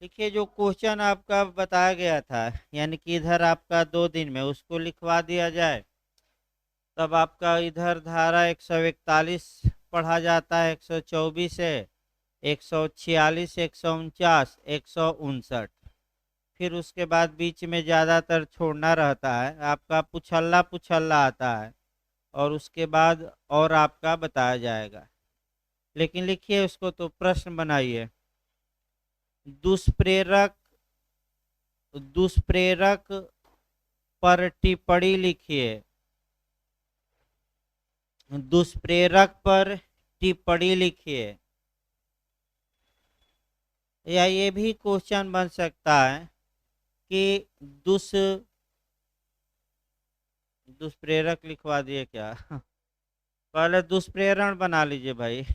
देखिए, जो क्वेश्चन आपका बताया गया था, यानी कि इधर आपका 2 दिन में उसको लिखवा दिया जाए, तब आपका इधर धारा 141 पढ़ा जाता है, 124 है, 146, 149, 159। फिर उसके बाद बीच में ज़्यादातर छोड़ना रहता है, आपका पुछल्ला पुछल्ला आता है, और उसके बाद और आपका बताया जाएगा। लेकिन लिखिए उसको, तो प्रश्न बनाइए। दुष्प्रेरक दुष्प्रेरक पर टिप्पणी लिखिए। दुष्प्रेरक पर टिप्पणी लिखिए। या ये भी क्वेश्चन बन सकता है कि दुष्प्रेरक लिखवा दिए क्या? पहले दुष्प्रेरण बना लीजिए भाई।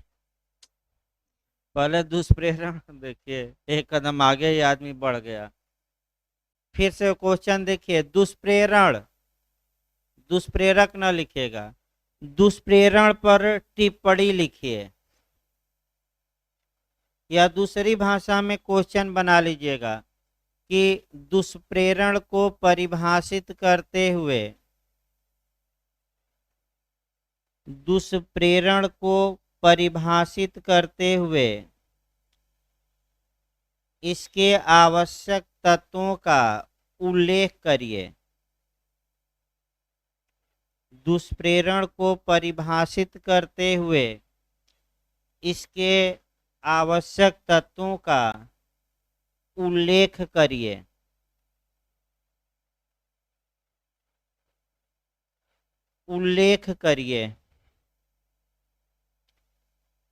पहले दुष्प्रेरण देखिए, एक कदम आगे ही आदमी बढ़ गया। फिर से क्वेश्चन देखिए, दुष्प्रेरण, दुष्प्रेरक न लिखिएगा, दुष्प्रेरण पर टिप्पणी लिखिए। या दूसरी भाषा में क्वेश्चन बना लीजिएगा कि दुष्प्रेरण को परिभाषित करते हुए, दुष्प्रेरण को परिभाषित करते हुए इसके आवश्यक तत्वों का उल्लेख करिए। दुष्प्रेरण को परिभाषित करते हुए इसके आवश्यक तत्वों का उल्लेख करिए। उल्लेख करिए।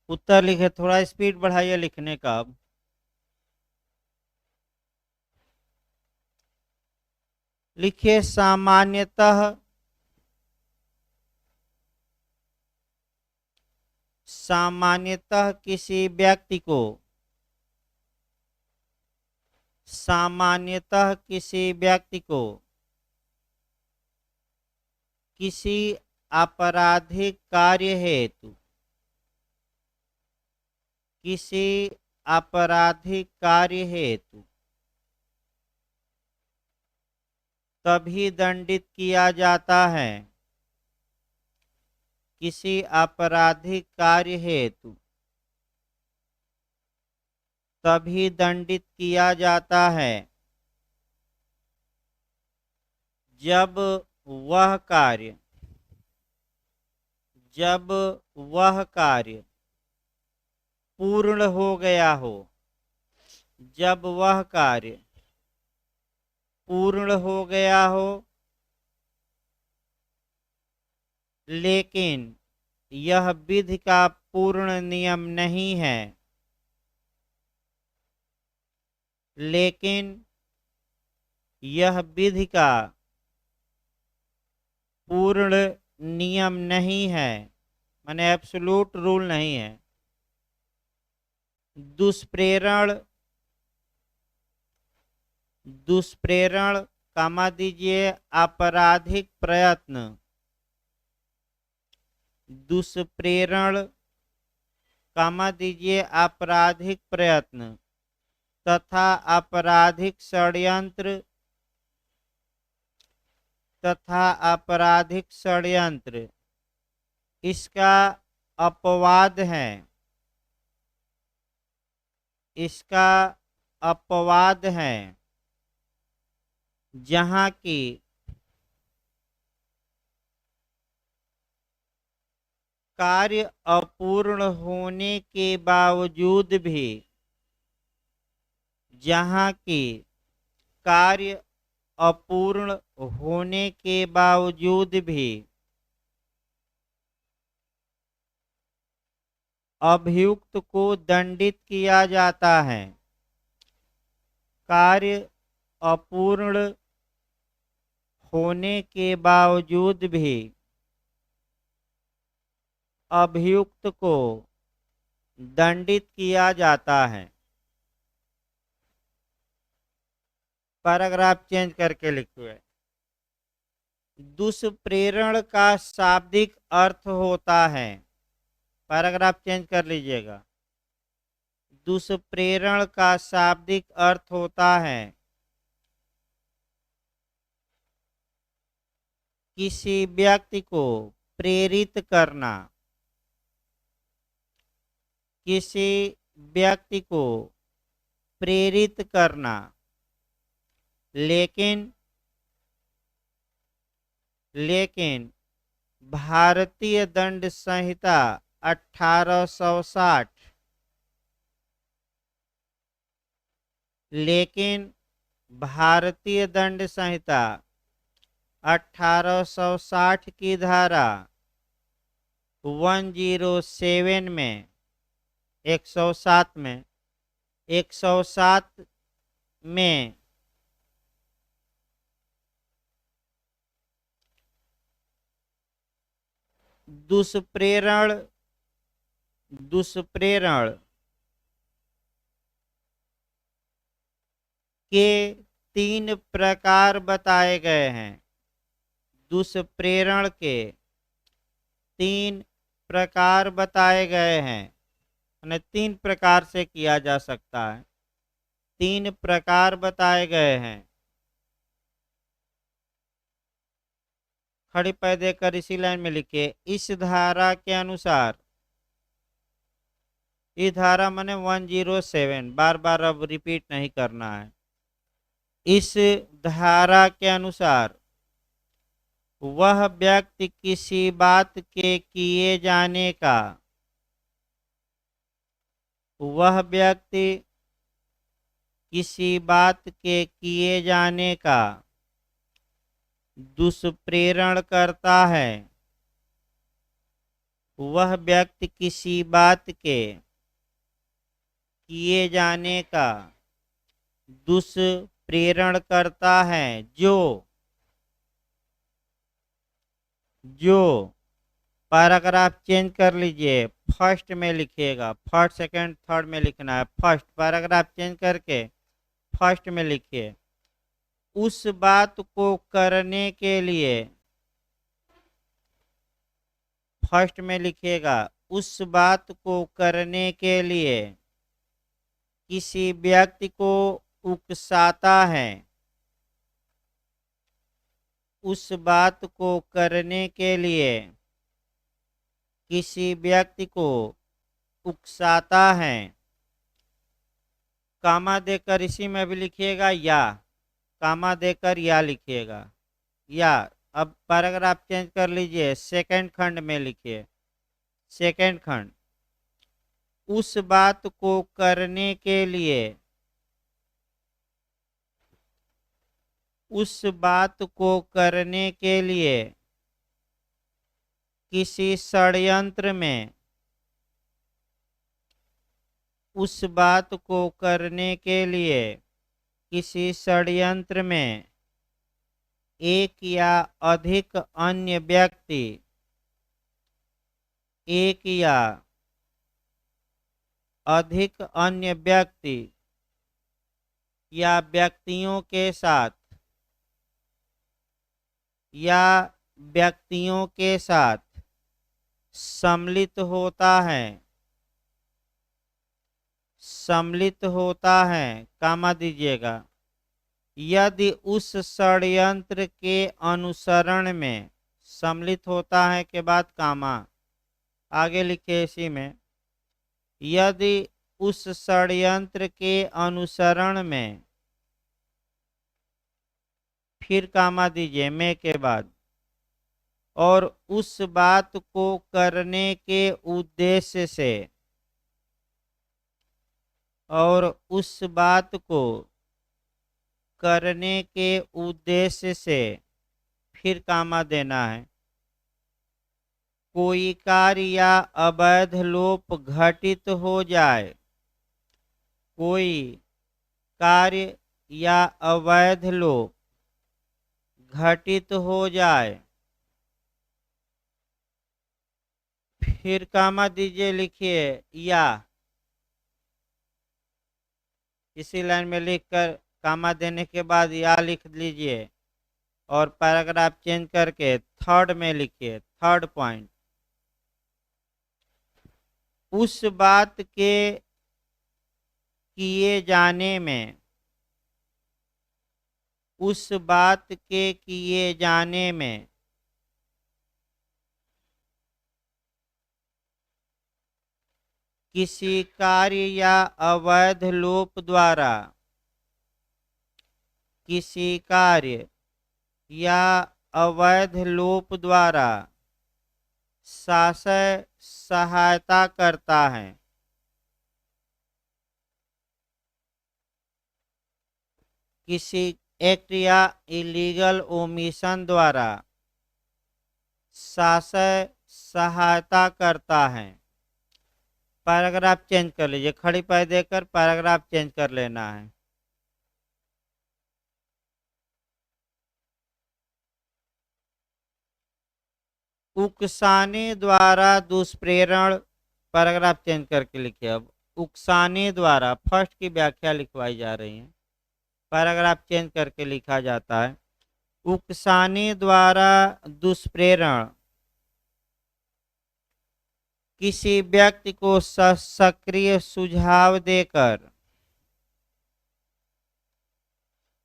उत्तर लिखे, थोड़ा स्पीड बढ़ाइए लिखने का अब। लिखिए, सामान्यतः सामान्यतः किसी व्यक्ति को, सामान्यतः किसी व्यक्ति को किसी आपराधिक कार्य हेतु, किसी आपराधिक कार्य हेतु तभी दंडित किया जाता है, किसी आपराधिक कार्य हेतु तभी दंडित किया जाता है जब वह कार्य, जब वह कार्य पूर्ण हो गया हो, जब वह कार्य पूर्ण हो गया हो, लेकिन यह विधि का पूर्ण नियम नहीं है, लेकिन यह विधि का पूर्ण नियम नहीं है, माने एब्सोल्यूट रूल नहीं है। दुष्प्रेरण, दुष्प्रेरण कामा दीजिए, आपराधिक प्रयत्न, दुष्प्रेरण कामा दीजिए, आपराधिक प्रयत्न तथा आपराधिक षड्यंत्र, तथा आपराधिक षड्यंत्र इसका अपवाद है, इसका अपवाद है, जहाँ की कार्य अपूर्ण होने के बावजूद भी, जहाँ की कार्य अपूर्ण होने के बावजूद भी अभियुक्त को दंडित किया जाता है। कार्य अपूर्ण होने के बावजूद भी अभियुक्त को दंडित किया जाता है। पैराग्राफ चेंज करके लिखिए। दुष्प्रेरण का शाब्दिक अर्थ होता है, पैराग्राफ चेंज कर लीजिएगा। दुष्प्रेरण का शाब्दिक अर्थ होता है किसी व्यक्ति को प्रेरित करना, किसी व्यक्ति को प्रेरित करना। लेकिन भारतीय दंड संहिता 1860 लेकिन भारतीय दंड संहिता 1860 की धारा 107 में 107 में 107 में दुष्प्रेरण के 3 प्रकार बताए गए हैं। दुष्प्रेरण के 3 प्रकार बताए गए हैं, 3 प्रकार से किया जा सकता है। 3 प्रकार बताए गए हैं। खड़ी पै देकर इसी लाइन में लिखिए, इस धारा के अनुसार। इस धारा माने 107, बार बार अब रिपीट नहीं करना है। इस धारा के अनुसार वह व्यक्ति किसी बात के किए जाने का, वह व्यक्ति किसी बात के किए जाने का दुष्प्रेरण करता है। वह व्यक्ति किसी बात के किए जाने का दुष्प्रेरण करता है जो पैराग्राफ चेंज कर लीजिए, फर्स्ट में लिखिएगा। फर्स्ट, सेकंड, थर्ड में लिखना है। फर्स्ट पैराग्राफ चेंज करके फर्स्ट में लिखिए, उस बात को करने के लिए। फर्स्ट में लिखिएगा, उस बात को करने के लिए किसी व्यक्ति को उकसाता है। उस बात को करने के लिए किसी व्यक्ति को उकसाता है। कामा देकर इसी में भी लिखिएगा या, कामा देकर या लिखिएगा या। अब पैराग्राफ चेंज कर लीजिए, सेकंड खंड में लिखिए। सेकंड खंड, उस बात को करने के लिए, उस बात को करने के लिए किसी षड्यंत्र में, उस बात को करने के लिए किसी षड्यंत्र में एक या अधिक अन्य व्यक्ति, एक या अधिक अन्य व्यक्ति या व्यक्तियों के साथ, या व्यक्तियों के साथ सम्मिलित होता है, सम्मिलित होता है। कामा दीजिएगा। यदि उस षड्यंत्र के अनुसरण में, सम्मिलित होता है के बाद कामा आगे लिखे इसी में, यदि उस षड्यंत्र के अनुसरण में, फिर कामा दीजिए में के बाद, और उस बात को करने के उद्देश्य से, और उस बात को करने के उद्देश्य से, फिर कामा देना है, कोई कार्य या अवैध लोप घटित हो जाए। कोई कार्य या अवैध लोप घटित हो जाए। फिर कामा दीजिए, लिखिए या। इसी लाइन में लिखकर कामा देने के बाद या लिख लीजिए और पैराग्राफ चेंज करके थर्ड में लिखिए। थर्ड पॉइंट, उस बात के किए जाने में, उस बात के किए जाने में, किसी कार्य या अवैध लोप द्वारा, किसी कार्य या अवैध लोप द्वारा शासक सहायता करता है। किसी एक्ट या इलीगल ओमिशन द्वारा शासक सहायता करता है। पैराग्राफ चेंज कर लीजिए, खड़ी पाई देकर पैराग्राफ चेंज कर लेना है। उकसाने द्वारा दुष्प्रेरण, पैराग्राफ चेंज करके लिखिए। अब उकसाने द्वारा, फर्स्ट की व्याख्या लिखवाई जा रही है, पैराग्राफ चेंज करके लिखा जाता है। उकसाने द्वारा दुष्प्रेरण किसी व्यक्ति को सक्रिय सुझाव देकर,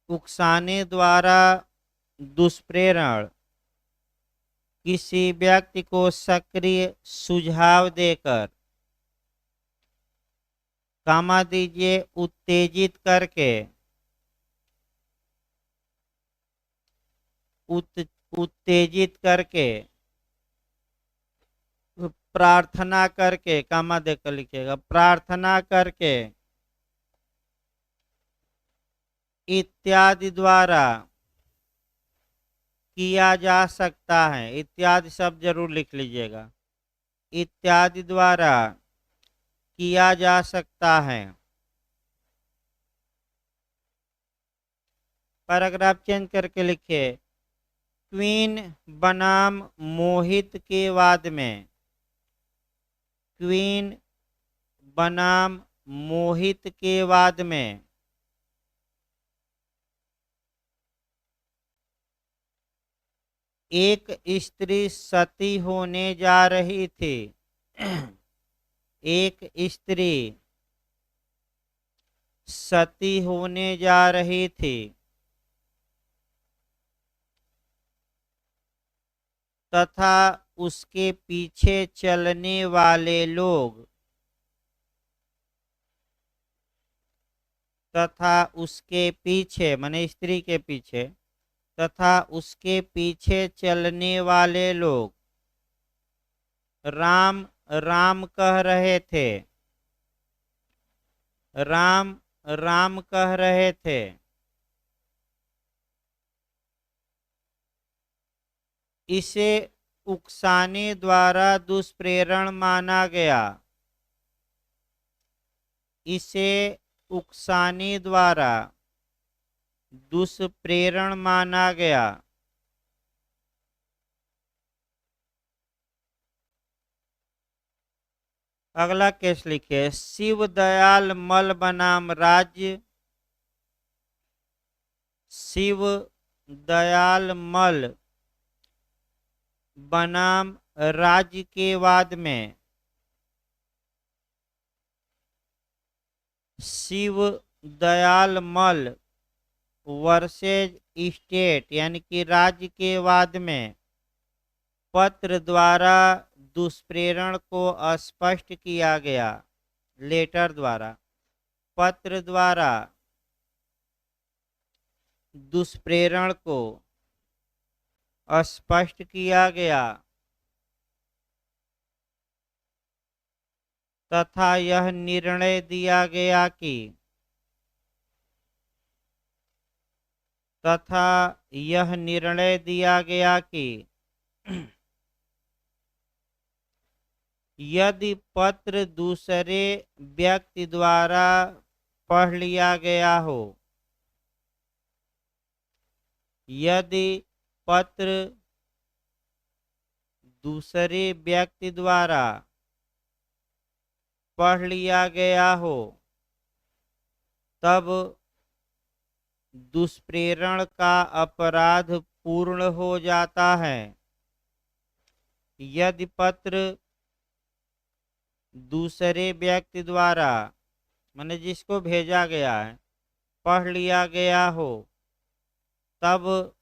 उकसाने द्वारा दुष्प्रेरण किसी व्यक्ति को सक्रिय सुझाव देकर, कामा दीजिए, उत्तेजित करके, उत्तेजित करके, प्रार्थना करके, कामा देकर लिखिएगा, प्रार्थना करके, इत्यादि द्वारा किया जा सकता है। इत्यादि शब्द जरूर लिख लीजिएगा। इत्यादि द्वारा किया जा सकता है। पैराग्राफ चेंज करके लिखिए। क्वीन बनाम मोहित के वाद में, क्वीन बनाम मोहित के वाद में एक स्त्री सती होने जा रही थी। एक स्त्री सती होने जा रही थी तथा उसके पीछे चलने वाले लोग, तथा उसके पीछे माने स्त्री के पीछे, तथा उसके पीछे चलने वाले लोग राम राम कह रहे थे। राम राम कह रहे थे। इसे उकसाने द्वारा दुष्प्रेरण माना गया। इसे उकसाने द्वारा दुष्प्रेरण माना गया। अगला केस लिखिए। शिव दयाल मल बनाम राज्य, शिव दयाल मल बनाम राज्य के वाद में शिव दयाल मल वर्सेज स्टेट यानी कि राज्य के वाद में पत्र द्वारा दुष्प्रेरण को स्पष्ट किया गया। लेटर द्वारा, पत्र द्वारा दुष्प्रेरण को स्पष्ट किया गया तथा यह निर्णय दिया गया कि यदि पत्र दूसरे व्यक्ति द्वारा पढ़ लिया गया हो, यदि पत्र दूसरे व्यक्ति द्वारा पढ़ लिया गया हो, तब दुष्प्रेरण का अपराध पूर्ण हो जाता है। यदि पत्र दूसरे व्यक्ति द्वारा माने जिसको भेजा गया है, पढ़ लिया गया हो, तब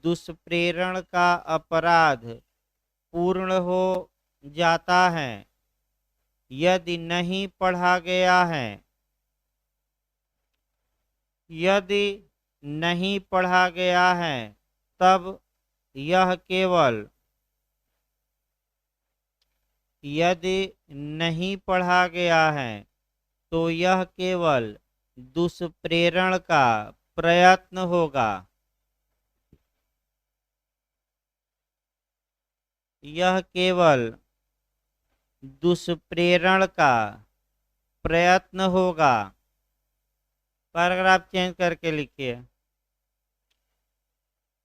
दुष्प्रेरण का अपराध पूर्ण हो जाता है। यदि नहीं पढ़ा गया है, यदि नहीं पढ़ा गया है, तब यह केवल, यदि नहीं पढ़ा गया है तो यह केवल दुष्प्रेरण का प्रयत्न होगा। यह केवल दुष्प्रेरण का प्रयत्न होगा। पैराग्राफ चेंज करके लिखिए।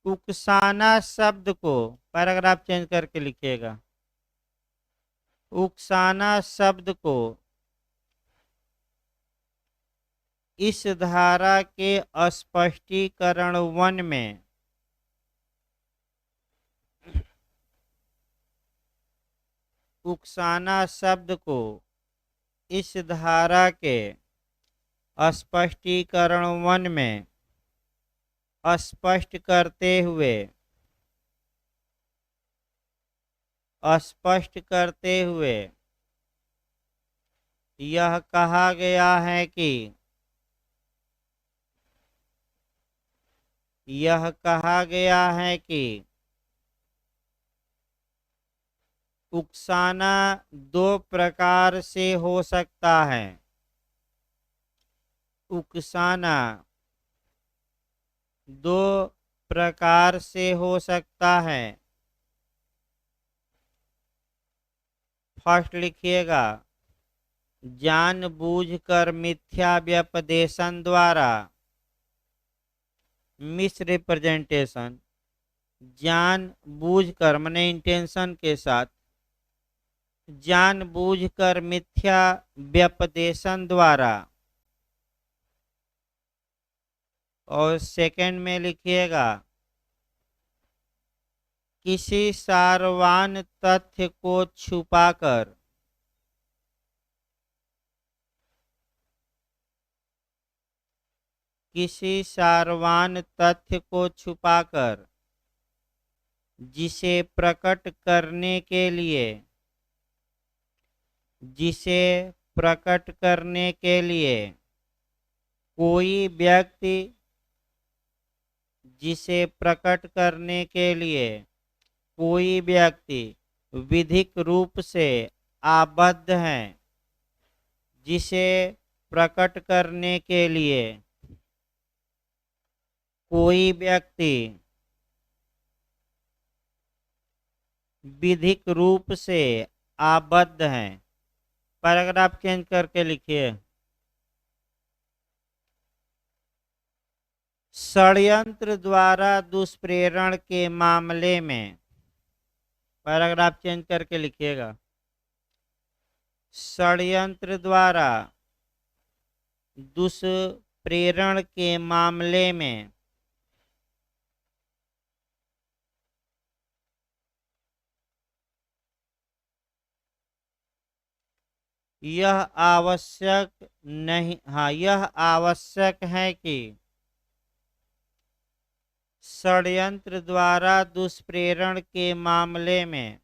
उकसाना शब्द को पैराग्राफ चेंज करके लिखिएगा। उकसाना शब्द को इस धारा के स्पष्टीकरण 1 में उकसाना शब्द को इस धारा के स्पष्टीकरण 1 में स्पष्ट करते हुए यह कहा गया है कि उकसाना दो प्रकार से हो सकता है। उकसाना दो प्रकार से हो सकता है। फर्स्ट लिखिएगा, जानबूझकर मिथ्या व्यपदेशन द्वारा, मिस रिप्रेजेंटेशन, जानबूझकर माने इंटेंशन के साथ, जानबूझकर मिथ्या व्यपदेशन द्वारा। और सेकंड में लिखिएगा, किसी सारवान तथ्य को छुपाकर, किसी सारवान तथ्य को छुपाकर जिसे प्रकट करने के लिए, कोई व्यक्ति, जिसे प्रकट करने के लिए कोई व्यक्ति विधिक रूप से आबद्ध है, जिसे प्रकट करने के लिए कोई व्यक्ति विधिक रूप से आबद्ध है। पैराग्राफ चेंज करके लिखिए। षड्यंत्र द्वारा दुष्प्रेरण के मामले में, पैराग्राफ चेंज करके लिखिएगा, षड्यंत्र द्वारा दुष्प्रेरण के मामले में यह आवश्यक है कि षड्यंत्र द्वारा दुष्प्रेरण के मामले में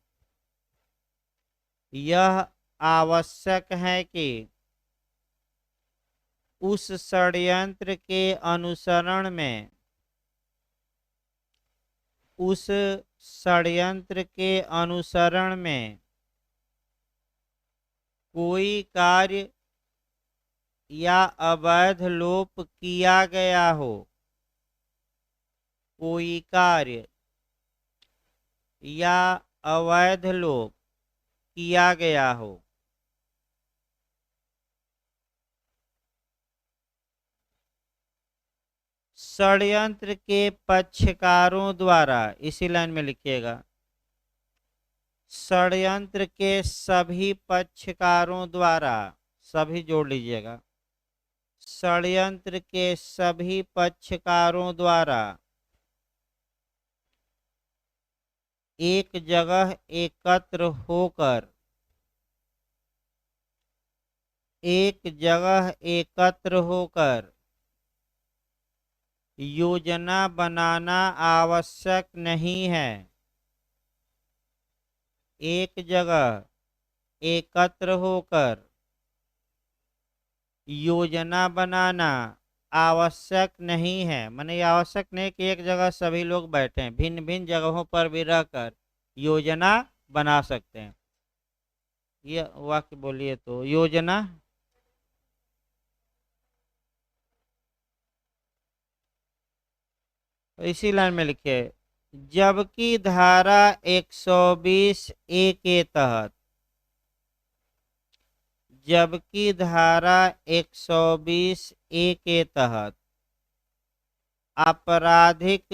यह आवश्यक है कि उस षड्यंत्र के अनुसरण में, उस षड्यंत्र के अनुसरण में कोई कार्य या अवैध लोप किया गया हो, कोई कार्य या अवैध लोप किया गया हो। षड्यंत्र के पक्षकारों द्वारा, इसी लाइन में लिखिएगा, षड्यंत्र के सभी पक्षकारों द्वारा, सभी जोड़ लीजिएगा, षड्यंत्र के सभी पक्षकारों द्वारा एक जगह एकत्र होकर एक जगह एकत्र होकर योजना बनाना आवश्यक नहीं है। एक जगह एकत्र होकर योजना बनाना आवश्यक नहीं है, माने ये आवश्यक नहीं कि एक जगह सभी लोग बैठे, भिन्न भिन्न जगहों पर भी रहकर योजना बना सकते हैं। ये वाक्य बोलिए तो योजना तो इसी लाइन में लिखिए, जबकि धारा 120 ए के तहत, जबकि धारा 120 ए के तहत आपराधिक,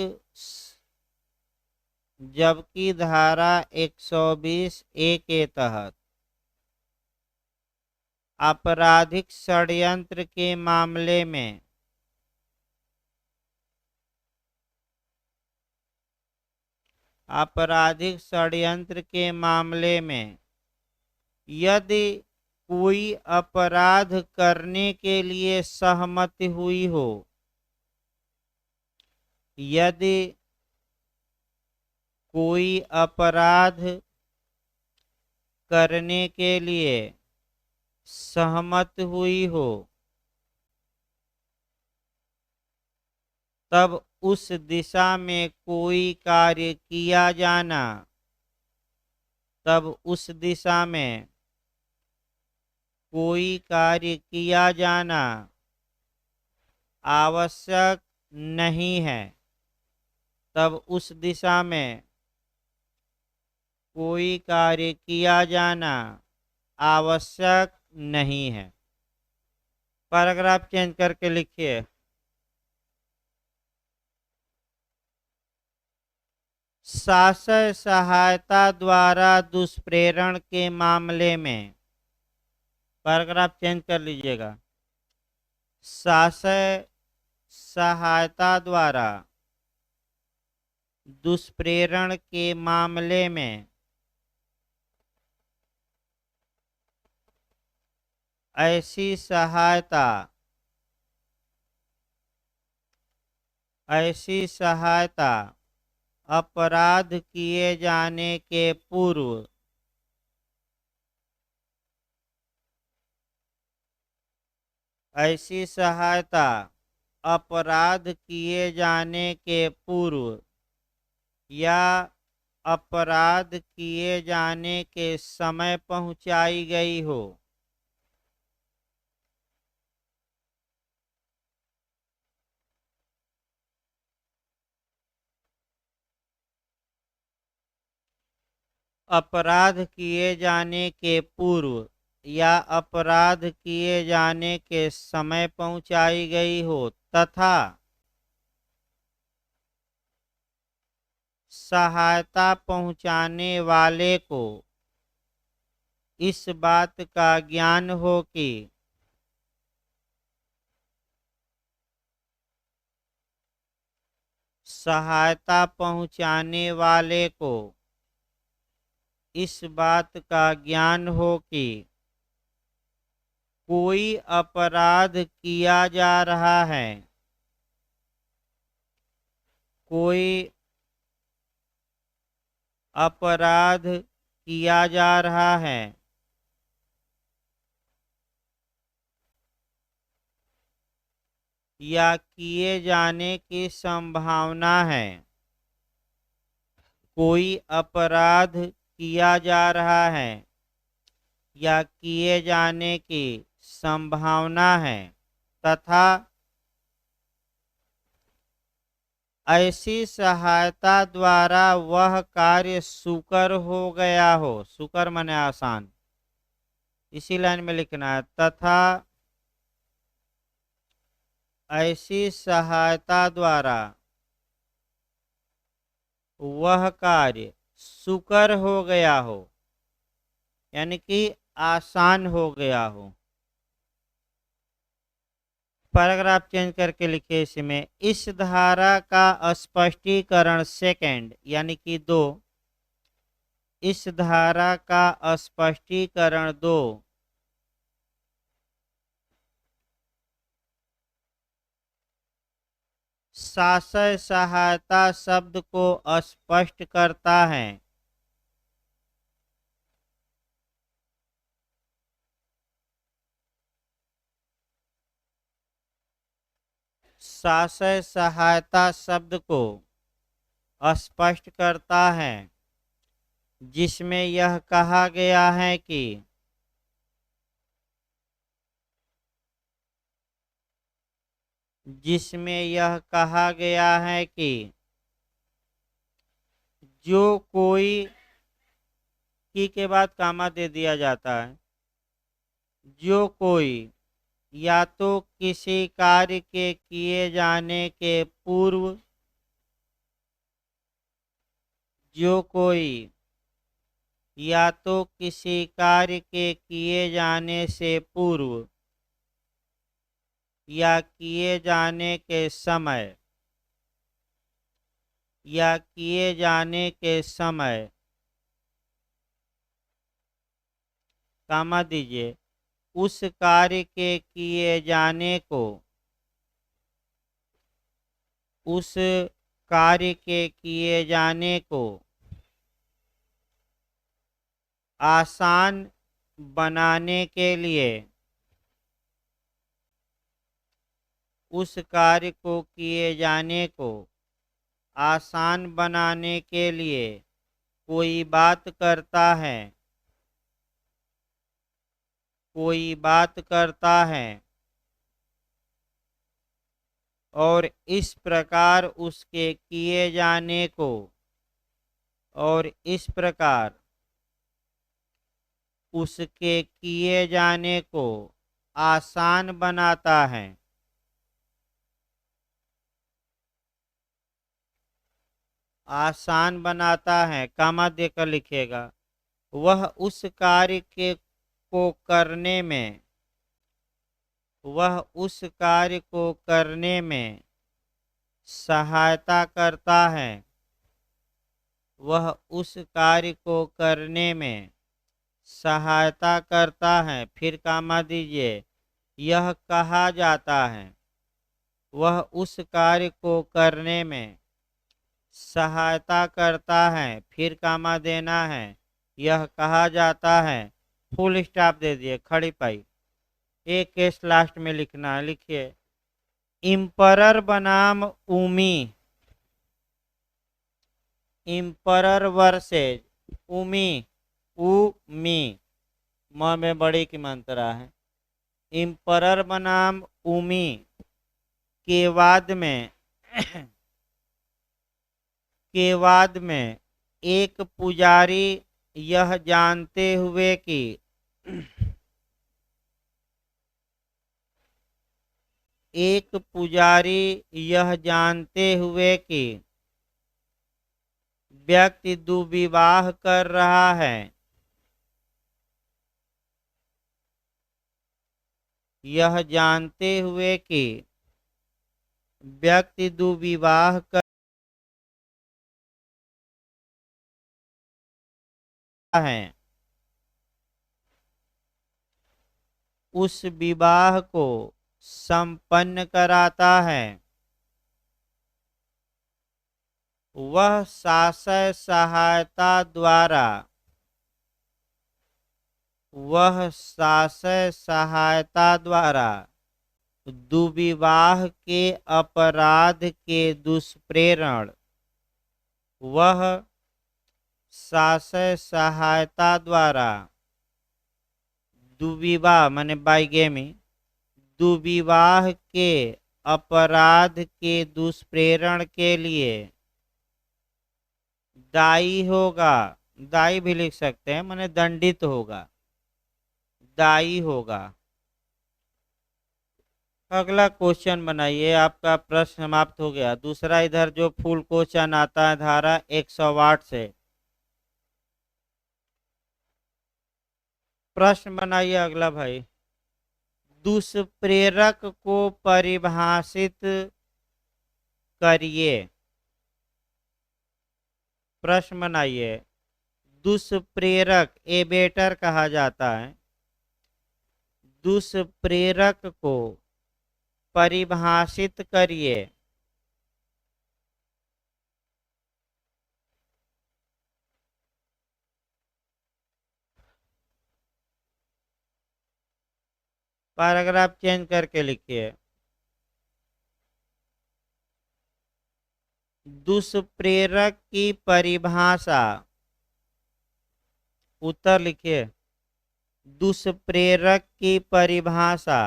जबकि धारा 120 ए के तहत आपराधिक षड्यंत्र के मामले में आपराधिक षड्यंत्र के मामले में यदि कोई अपराध करने के लिए सहमति हुई हो, यदि कोई अपराध करने के लिए सहमत हुई हो, तब उस दिशा में कोई कार्य किया जाना, तब उस दिशा में कोई कार्य किया जाना आवश्यक नहीं है, तब उस दिशा में कोई कार्य किया जाना आवश्यक नहीं है। पैराग्राफ चेंज करके लिखिए, शासय सहायता द्वारा दुष्प्रेरण के मामले में, पैराग्राफ चेंज कर लीजिएगा, शासय सहायता द्वारा दुष्प्रेरण के मामले में ऐसी सहायता, ऐसी सहायता अपराध किए जाने के पूर्व ऐसी सहायता अपराध किए जाने के पूर्व या अपराध किए जाने के समय पहुंचाई गई हो। अपराध किए जाने के पूर्व या अपराध किए जाने के समय पहुंचाई गई हो तथा सहायता पहुंचाने वाले को इस बात का ज्ञान हो कि सहायता पहुंचाने वाले को इस बात का ज्ञान हो कि कोई अपराध किया जा रहा है, कोई अपराध किया जा रहा है या किए जाने की संभावना है, कोई अपराध किया जा रहा है या किए जाने की संभावना है तथा ऐसी सहायता द्वारा वह कार्य सुकर हो गया हो, सुकर माने आसान, इसी लाइन में लिखना है, तथा ऐसी सहायता द्वारा वह कार्य सुकर हो गया हो, यानी कि आसान हो गया हो। पैराग्राफ चेंज करके लिखिए इसमें, इस धारा का स्पष्टीकरण सेकंड यानी कि 2, इस धारा का स्पष्टीकरण 2 साशय सहायता शब्द को स्पष्ट करता है। साशय सहायता शब्द को स्पष्ट करता है जिसमें यह कहा गया है कि जो कोई की के बाद कामा दे दिया जाता है। जो कोई या तो किसी कार्य के किए जाने के पूर्व, जो कोई या तो किसी कार्य के किए जाने से पूर्व या किए जाने के समय या किए जाने के समय कामा दीजिए उस कार्य के किए जाने को, उस कार्य के किए जाने को आसान बनाने के लिए, उस कार्य को किए जाने को आसान बनाने के लिए कोई बात करता है, कोई बात करता है और इस प्रकार उसके किए जाने को, और इस प्रकार उसके किए जाने को आसान बनाता है। आसान बनाता है कामा देकर लिखिएगा। वह उस कार्य के को करने में, वह उस कार्य को करने में सहायता करता है, वह उस कार्य को करने में सहायता करता है। फिर कामा दीजिए यह कहा जाता है, वह उस कार्य को करने में सहायता करता है। फिर कामा देना है, यह कहा जाता है। फुल स्टॉप दे दिए, खड़ी पाई। एक केस लास्ट में लिखना है, लिखिए इम्परर बनाम उमी, इम्परर वर्सेज उमी, उमी म में बड़ी की मात्रा है। इम्परर बनाम उमी के बाद में के बाद में एक पुजारी यह जानते हुए कि एक पुजारी यह जानते हुए कि व्यक्ति दुविवाह कर रहा है, यह जानते हुए कि व्यक्ति दुविवाह कर रहा है, उस विवाह को संपन्न कराता है। वह साशय सहायता द्वारा, वह साशय सहायता द्वारा दुविवाह के अपराध के दुष्प्रेरण, वह साशय सहायता द्वारा दुविवाह माने बाइगेमी, दुविवाह के अपराध के दुष्प्रेरण के लिए दायी होगा। दायी भी लिख सकते हैं, माने दंडित होगा, दायी होगा। अगला क्वेश्चन बनाइए। आपका प्रश्न समाप्त हो गया। दूसरा इधर जो फुल क्वेश्चन आता है धारा 108 से, प्रश्न बनाइए अगला भाई। दुष्प्रेरक को परिभाषित करिए। प्रश्न बनाइए। दुष्प्रेरक एबेटर कहा जाता है। दुष्प्रेरक को परिभाषित करिए। पैराग्राफ चेंज करके लिखिए। दुष्प्रेरक की परिभाषा। उत्तर लिखिए। दुष्प्रेरक की परिभाषा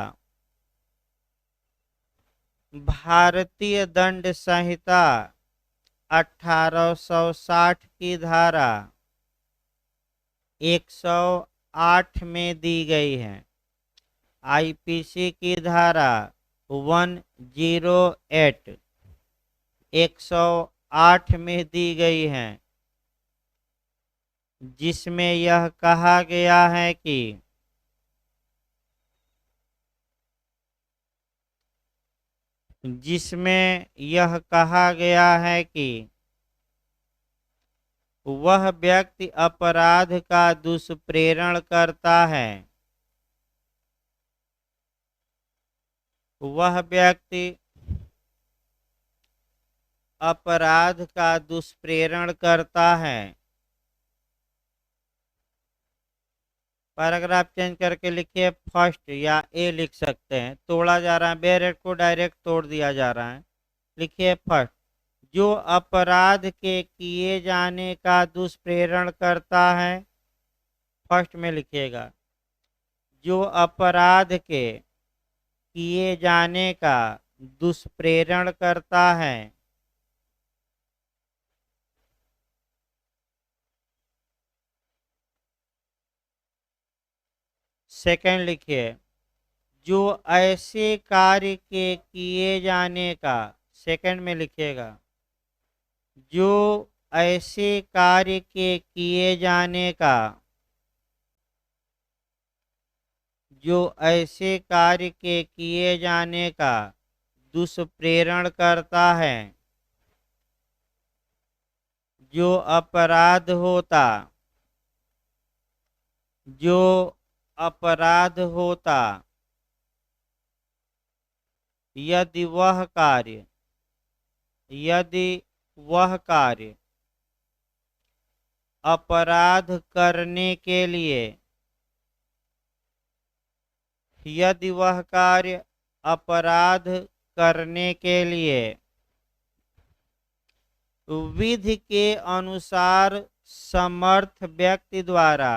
भारतीय दंड संहिता 1860 की धारा 108 में दी गई है। आईपीसी की धारा 108 108 में दी गई है, जिसमें यह कहा गया है कि वह व्यक्ति अपराध का दुष्प्रेरण करता है। वह व्यक्ति अपराध का दुष्प्रेरण करता है। पैराग्राफ चेंज करके लिखिए। फर्स्ट या ए लिख सकते हैं, तोड़ा जा रहा है, बेरेट को डायरेक्ट तोड़ दिया जा रहा है। लिखिए फर्स्ट, जो अपराध के किए जाने का दुष्प्रेरण करता है। फर्स्ट में लिखिएगा, जो अपराध के किए जाने का दुष्प्रेरण करता है। सेकंड लिखिए, जो ऐसे कार्य के किए जाने का। सेकंड में लिखिएगा, जो ऐसे कार्य के किए जाने का। जो ऐसे कार्य के किए जाने का दुष्प्रेरण करता है। जो अपराध होता। जो अपराध होता यदि वह कार्य अपराध करने के लिए यदि वह कार्य अपराध करने के लिए विधि के अनुसार समर्थ व्यक्ति द्वारा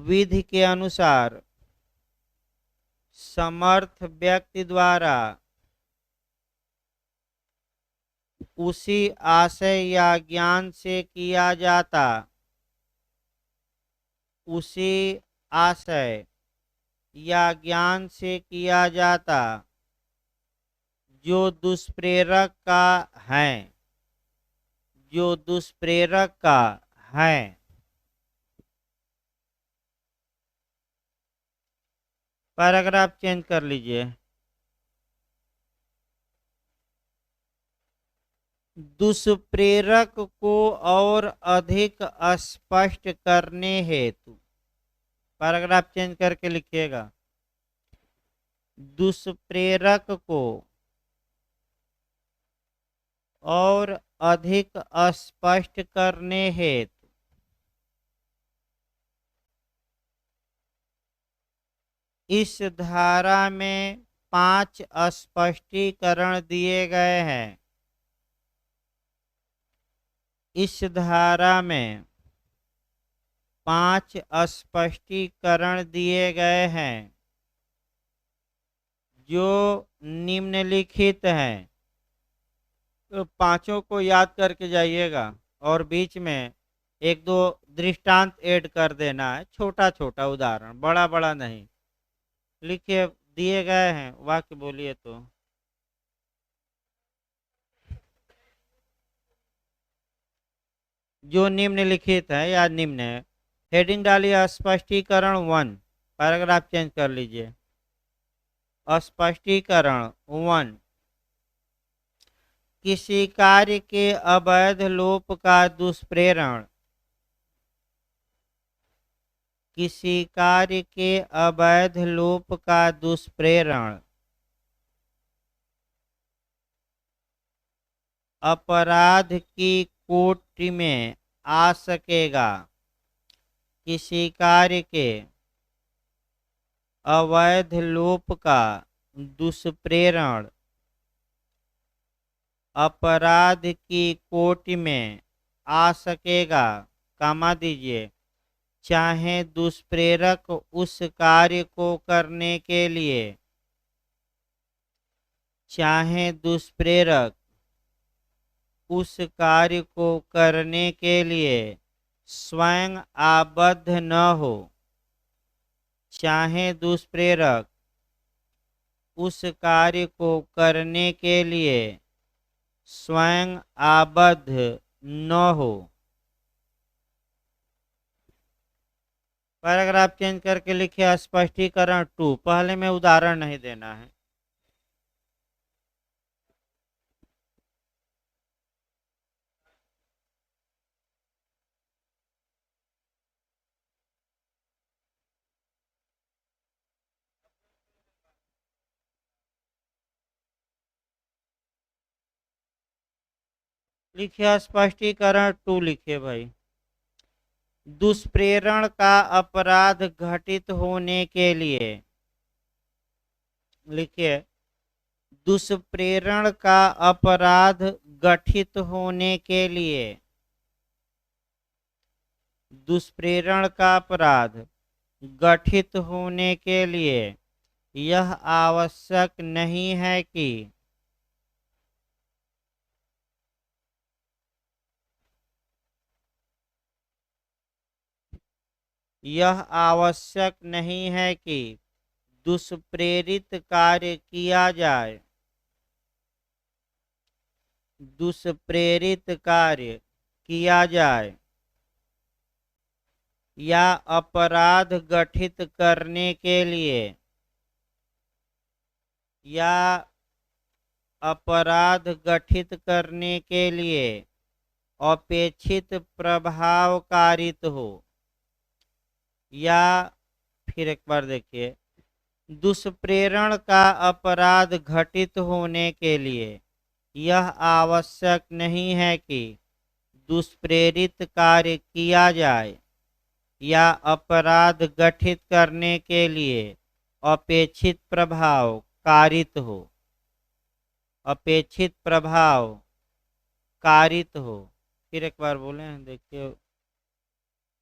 विधि के अनुसार समर्थ व्यक्ति द्वारा उसी आशय या ज्ञान से किया जाता। उसी आशय या ज्ञान से किया जाता जो दुष्प्रेरक का है। जो दुष्प्रेरक का है। पैराग्राफ चेंज कर लीजिए। दुष्प्रेरक को और अधिक स्पष्ट करने हेतु। पैराग्राफ चेंज करके लिखिएगा, दुष्प्रेरक को और अधिक स्पष्ट करने हेतु इस धारा में 5 स्पष्टीकरण दिए गए हैं। इस धारा में 5 स्पष्टीकरण दिए गए हैं, जो निम्नलिखित हैं। तो पांचों को याद करके जाइएगा और बीच में एक दो दृष्टांत ऐड कर देना है, छोटा छोटा उदाहरण, बड़ा बड़ा नहीं। लिखिए, दिए गए हैं, वाक्य बोलिए तो। जो निम्नलिखित है या निम्न है। हेडिंग डालिए स्पष्टीकरण 1। पैराग्राफ चेंज कर लीजिए। स्पष्टीकरण 1, किसी कार्य के अवैध लोप का दुष्प्रेरण। किसी कार्य के अवैध लोप का दुष्प्रेरण अपराध की कोटि में आ सकेगा। किसी कार्य के अवैध लोप का दुष्प्रेरण अपराध की कोटि में आ सकेगा, कमा दीजिए, चाहे दुष्प्रेरक उस कार्य को करने के लिए, चाहे दुष्प्रेरक उस कार्य को करने के लिए स्वयं आबद्ध न हो, चाहे दुष्प्रेरक उस कार्य को करने के लिए स्वयं आबद्ध न हो। पैराग्राफ चेंज करके लिखिए स्पष्टीकरण 2। पहले में उदाहरण नहीं देना है। लिखिए स्पष्टीकरण 2 लिखिए भाई। दुष्प्रेरण का अपराध घटित होने के लिए, लिखिए दुष्प्रेरण का अपराध गठित होने के लिए, दुष्प्रेरण का अपराध गठित होने के लिए यह आवश्यक नहीं है कि यह आवश्यक नहीं है कि दुष्प्रेरित कार्य किया जाए, दुष्प्रेरित कार्य किया जाए या अपराध गठित करने के लिए, या अपराध गठित करने के लिए अपेक्षित प्रभावकारित हो, या फिर एक बार देखिए, दुष्प्रेरण का अपराध घटित होने के लिए यह आवश्यक नहीं है कि दुष्प्रेरित कार्य किया जाए या अपराध गठित करने के लिए अपेक्षित प्रभाव कारित हो, अपेक्षित प्रभाव कारित हो। फिर एक बार बोले, देखिए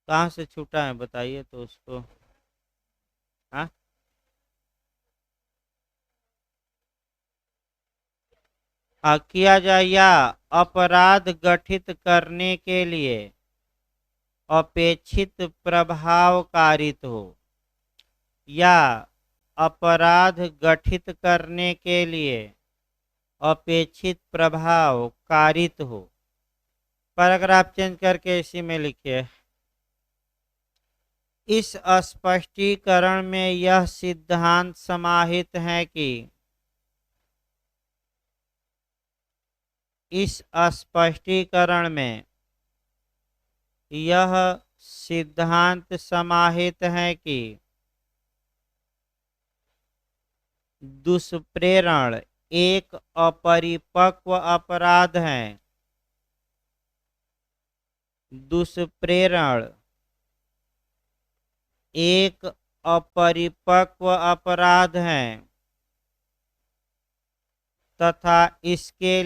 कहाँ से छूटा है बताइए तो उसको। हाँ, किया जाए या अपराध गठित करने के लिए अपेक्षित प्रभाव कारित हो, या अपराध गठित करने के लिए अपेक्षित प्रभाव कारित हो। पैराग्राफ चेंज करके इसी में लिखिए, इस स्पष्टीकरण में यह सिद्धांत समाहित है कि इस स्पष्टीकरण में यह सिद्धांत समाहित है कि दुष्प्रेरण एक अपरिपक्व अपराध है, दुष्प्रेरण एक अपरिपक्व अपराध है तथा इसके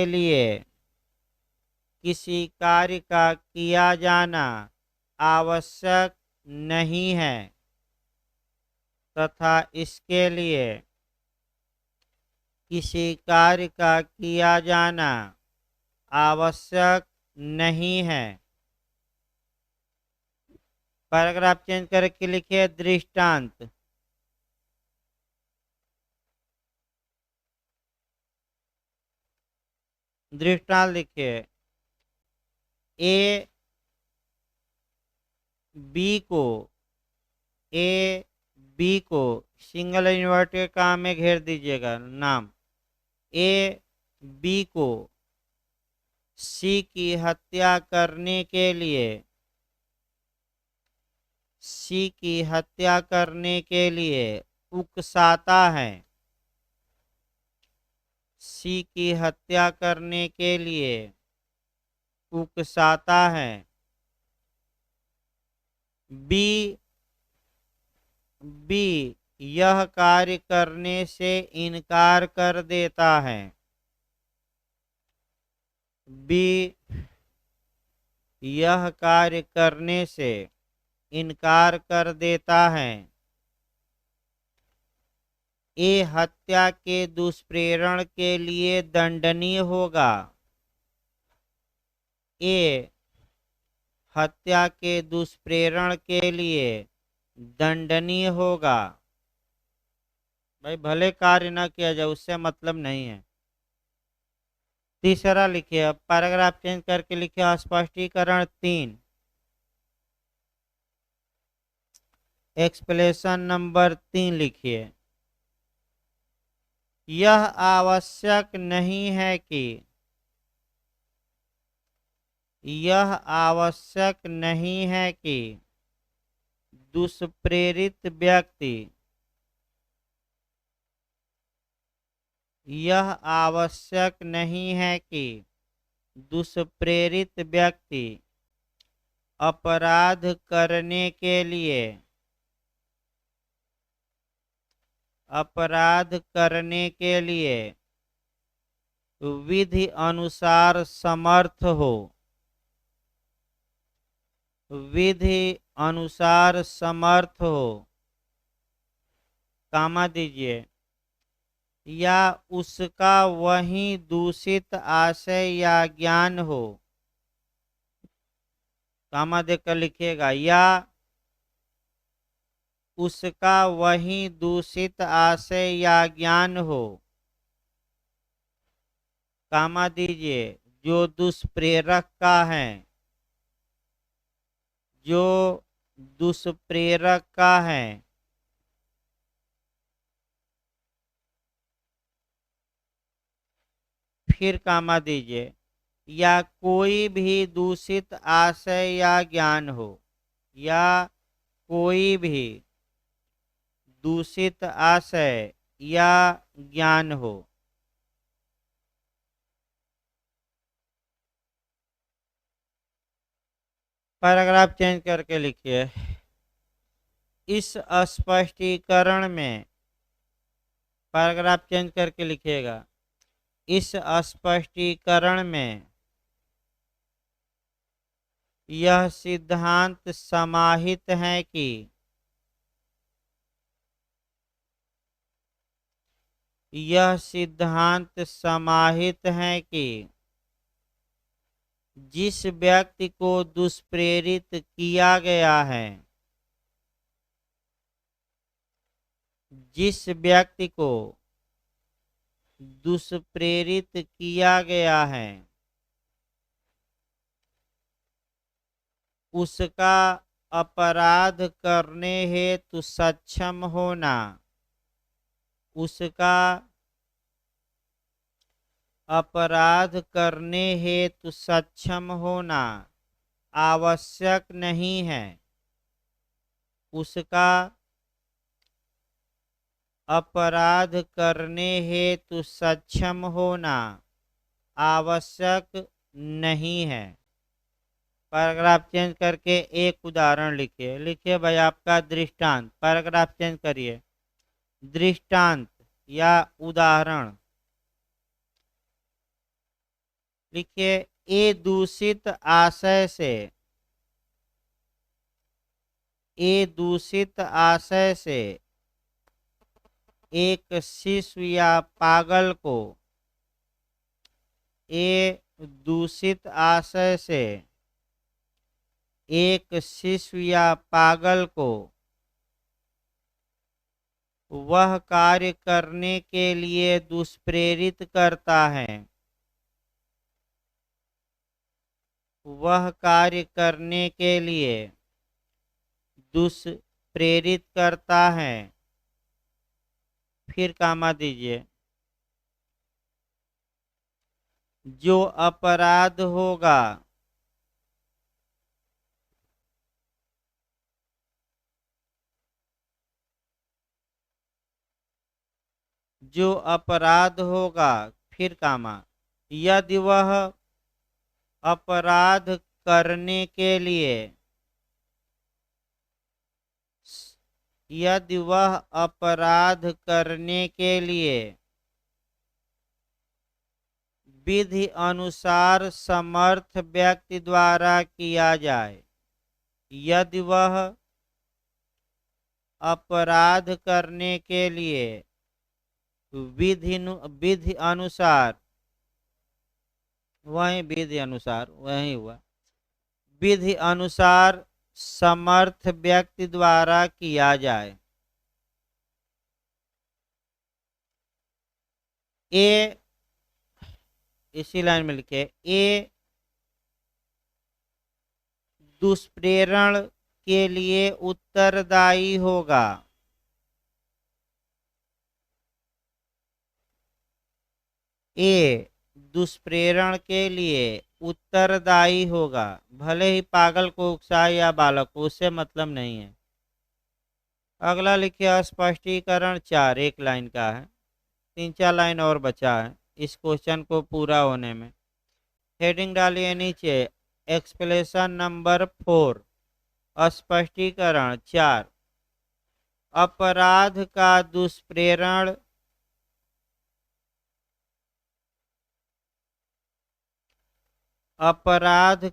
लिए किसी कार्य का किया जाना आवश्यक नहीं है, तथा इसके लिए किसी कार्य का किया जाना आवश्यक नहीं है। पैराग्राफ चेंज करके लिखिए दृष्टांत। दृष्टांत लिखिए, ए बी को ए बी को सिंगल इन्वर्टेड काम में घेर दीजिएगा नाम, ए बी को सी की हत्या करने के लिए, सी की हत्या करने के लिए उकसाता है, सी की हत्या करने के लिए उकसाता है, बी बी यह कार्य करने से इनकार कर देता है। बी यह कार्य करने से इनकार कर देता है। ए हत्या के दुष्प्रेरण के लिए दंडनीय होगा। ए हत्या के दुष्प्रेरण के लिए दंडनीय होगा। भाई भले कार्य न किया जाए उससे मतलब नहीं है। तीसरा लिखिए, अब पैराग्राफ चेंज करके लिखिए स्पष्टीकरण 3, एक्सप्लेनेशन नंबर 3 लिखिए। यह आवश्यक नहीं है कि यह आवश्यक नहीं है कि दुष्प्रेरित व्यक्ति यह आवश्यक नहीं है कि दुष्प्रेरित व्यक्ति अपराध करने के लिए विधि अनुसार समर्थ हो। विधि अनुसार समर्थ हो, कामा दीजिए, या उसका वही दूषित आशय या ज्ञान हो। कामा देकर लिखिएगा, या उसका वही दूषित आशय या ज्ञान हो, कामा दीजिए, जो दुष्प्रेरक का है, जो दुष्प्रेरक का है। फिर कामा दीजिए, या कोई भी दूषित आशय या ज्ञान हो, या कोई भी दूषित आशय या ज्ञान हो। पैराग्राफ चेंज करके लिखिए, इस स्पष्टीकरण में, पैराग्राफ चेंज करके लिखिएगा, इस स्पष्टीकरण में यह सिद्धांत समाहित है कि यह सिद्धांत समाहित है कि जिस व्यक्ति को दुष्प्रेरित किया गया है, जिस व्यक्ति को दुष्प्रेरित किया गया है, उसका अपराध करने हेतु सक्षम होना, उसका अपराध करने हेतु सक्षम होना आवश्यक नहीं है। उसका अपराध करने हेतु सक्षम होना आवश्यक नहीं है। पैराग्राफ चेंज करके एक उदाहरण लिखिए। लिखिए भाई आपका दृष्टांत, पैराग्राफ चेंज करिए, दृष्टांत या उदाहरण लिखिए। ए दूषित आशय से, ए दूषित आशय से एक शिशु या पागल को, ए दूषित आशय से एक शिशु या पागल को वह कार्य करने के लिए दुष्प्रेरित करता है, वह कार्य करने के लिए दुष्प्रेरित करता है। फिर कामा दीजिए, जो अपराध होगा, जो अपराध होगा, फिर कामा, यदि वह अपराध करने के लिए यदि वह अपराध करने के लिए विधि अनुसार समर्थ व्यक्ति द्वारा किया जाए। यदि वह अपराध करने के लिए विधि अनुसार, वही हुआ, विधि अनुसार समर्थ व्यक्ति द्वारा किया जाए। ए, इसी लाइन में लिखे, ए दुष्प्रेरण के लिए उत्तरदायी होगा। ए दुष्प्रेरण के लिए उत्तरदायी होगा, भले ही पागल को उकसाए या बालक को, उससे मतलब नहीं है। अगला लिखिए स्पष्टीकरण 4, एक लाइन का है, 3-4 लाइन और बचा है इस क्वेश्चन को पूरा होने में। हेडिंग डालिए नीचे, एक्सप्लेनेशन नंबर 4, स्पष्टीकरण 4। अपराध का दुष्प्रेरण अपराध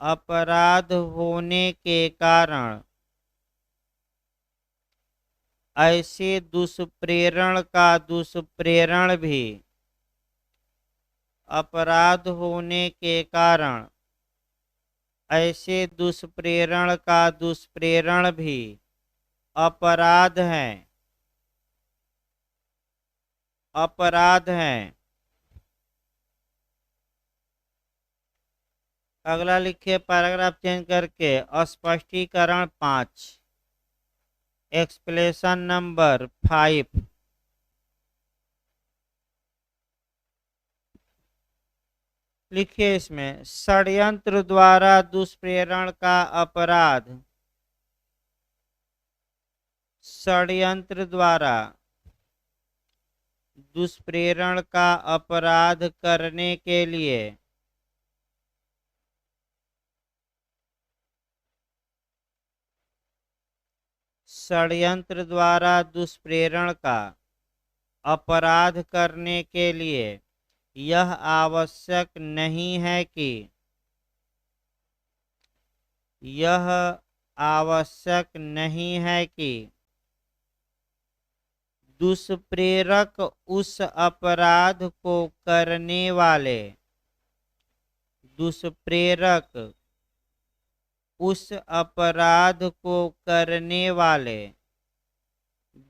अपराध होने के कारण ऐसे दुष्प्रेरण का दुष्प्रेरण भी अपराध होने के कारण ऐसे दुष्प्रेरण का दुष्प्रेरण भी अपराध है। अगला लिखिए पैराग्राफ चेंज करके स्पष्टीकरण 5, एक्सप्लेनेशन नंबर 5। लिखिए इसमें, षड्यंत्र द्वारा दुष्प्रेरण का अपराध, षड्यंत्र द्वारा दुष्प्रेरण का अपराध करने के लिए षड्यंत्र द्वारा दुष्प्रेरण का अपराध करने के लिए यह आवश्यक नहीं है कि दुष्प्रेरक उस अपराध को करने वाले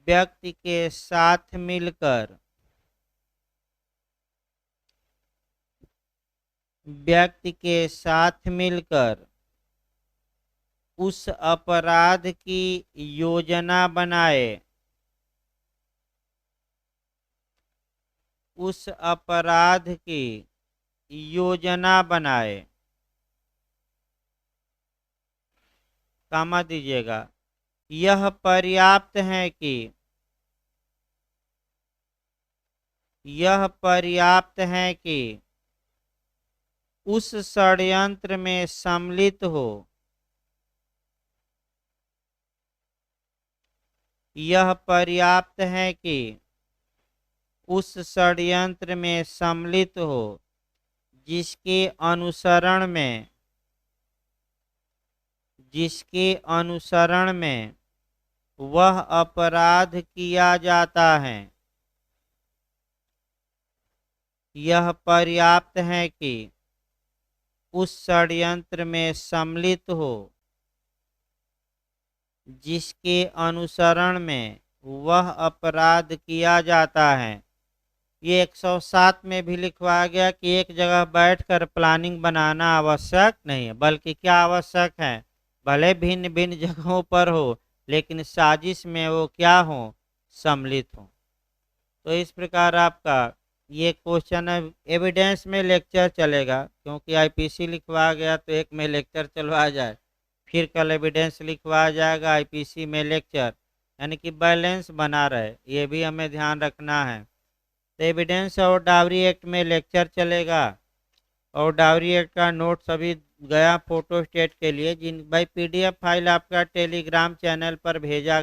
व्यक्ति के साथ मिलकर उस अपराध की योजना बनाए, कामा दीजिएगा, यह पर्याप्त है कि उस षड्यंत्र में सम्मिलित हो, यह पर्याप्त है कि उस षड्यंत्र में सम्मिलित हो जिसके अनुसरण में वह अपराध किया जाता है। यह पर्याप्त है कि उस षड्यंत्र में सम्मिलित हो जिसके अनुसरण में वह अपराध किया जाता है। ये 107 में भी लिखवाया गया कि एक जगह बैठकर प्लानिंग बनाना आवश्यक नहीं है, बल्कि क्या आवश्यक है, भले भिन्न भिन्न जगहों पर हो लेकिन साजिश में वो क्या हो, सम्मिलित हो। तो इस प्रकार आपका ये क्वेश्चन एविडेंस में लेक्चर चलेगा, क्योंकि आईपीसी लिखवा गया तो एक में लेक्चर चलवा जाए, फिर कल एविडेंस लिखवाया जाएगा, आईपीसी में लेक्चर, यानी कि बैलेंस बना रहे, ये भी हमें ध्यान रखना है। तो एविडेंस और डावरी एक्ट में लेक्चर चलेगा, और डावरी का नोट्स अभी गया फोटो स्टेट के लिए। जिन भाई पीडीएफ फाइल आपका टेलीग्राम चैनल पर भेजा